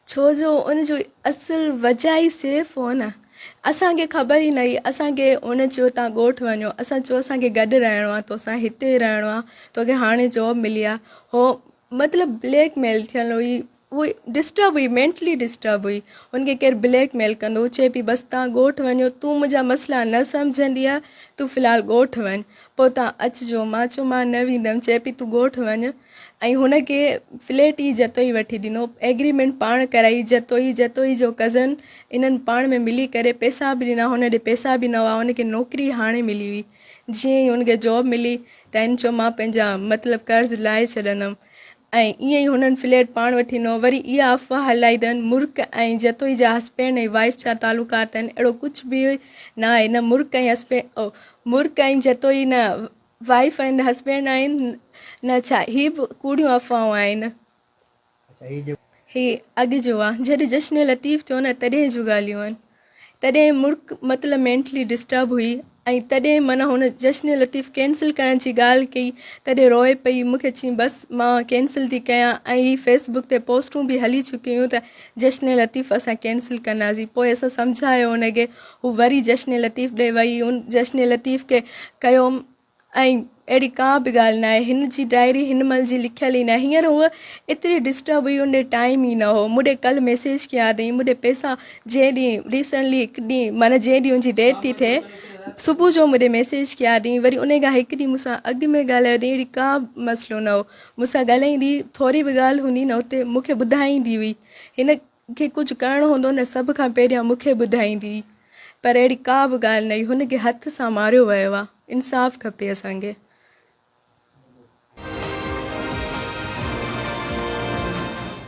छो जो उनजो असुल वजह ई सिर्फ़ु हो न, असांखे ख़बर ई न हुई। असांखे उन चयो तव्हां ॻोठु वञो, असां चयो असांखे गॾु रहणो आहे, तोसां हिते रहणो आहे, तोखे हाणे जॉब मिली आहे। हो मतिलबु ब्लैकमेल थियल हुई, उहा डिस्टर्ब हुई, मेंटली डिस्टर्ब हुई। उनखे केरु ब्लैकमेल कंदो, चए पई बसि तव्हां ॻोठु वञो, तूं मुंहिंजा मसइला न सम्झंदी आहे, तूं फ़िलहालु ॻोठु वञ, पोइ तव्हां अचिजो। मां चयो मां न वेंदमि। चए पई तूं ॻोठु वञ, ऐं हुनखे फ्लैट ई जतोई वठी ॾिनो, एग्रीमेंट पाण कराई, जतोई जो कज़न इन्हनि पाण में मिली करे पैसा बि ॾिना। हुन ॾे पैसा बि न हुआ, हुनखे नौकिरी हाणे मिली हुई। जीअं ई हुनखे जॉब मिली त हिन चयो मां पंहिंजा मतिलबु कर्ज़ लाहे छॾंदमि, ऐं ईअं ई हुननि फ्लैट पाण वठी ॾिनो। वरी इहा अफ़वाह हलाई अथनि मुर्क ऐं जतोई जा हस्बैंड ऐं वाइफ जा तालुकात आहिनि, अहिड़ो कुझु बि न आहे। न मुर्क ऐं मुर्क ऐं जतोई न वाइफ एंड हस्बैंड आहिनि, न छा, ही बि कूड़ियूं अफ़वाहूं आहिनि। ही अॻु जो आहे, जॾहिं जश्न लतीफ़ थियो न तॾहिं जूं ॻाल्हियूं आहिनि। तॾहिं मुर्क मतिलबु मेंटली डिस्टर्ब हुई, ऐं तॾहिं माना हुन जश्न लतीफ़ कैंसिल करण जी ॻाल्हि कई, तॾहिं रोए पई, मूंखे चई बसि मां कैंसिल थी कयां। ऐं ही फेसबुक ते पोस्टूं बि हली चुकियूं हुयूं त जश्न लतीफ़ असां कैंसिल कंदासीं। पोइ असां सम्झायो हुनखे, हू वरी जश्न लतीफ़ ॾे वई, उन जश्न लतीफ़ खे कयो। ऐं अहिड़ी का बि ॻाल्हि न आहे, हिन जी डायरी हिन महिल जी लिखियल ई न आहे। हींअर हूअ एतिरी डिस्टर्ब हुई, उन टाइम ई न हो। मूंॾे कल्ह मैसेज कया अथई, मूंॾे पैसा जंहिं ॾींहुं रिसेंटली हिकु ॾींहुं माना जंहिं ॾींहुं हुनजी डेथ थी थिए, सुबुह जो मूंॾे मैसेज कया अथई। वरी उन खां हिकु ॾींहुं मूंसां अॻु में ॻाल्हायो अथई, अहिड़ी का मसइलो न हो। मूंसां ॻाल्हाईंदी, थोरी बि ॻाल्हि हूंदी न उते मूंखे ॿुधाईंदी हुई। हिन खे कुझु करिणो हूंदो न, सभ खां पहिरियां मूंखे ॿुधाईंदी हुई। पर अहिड़ी का बि ॻाल्हि न हुई, हुनखे हथ सां मारियो वियो आहे। इंसाफ़ु खपे असांखे।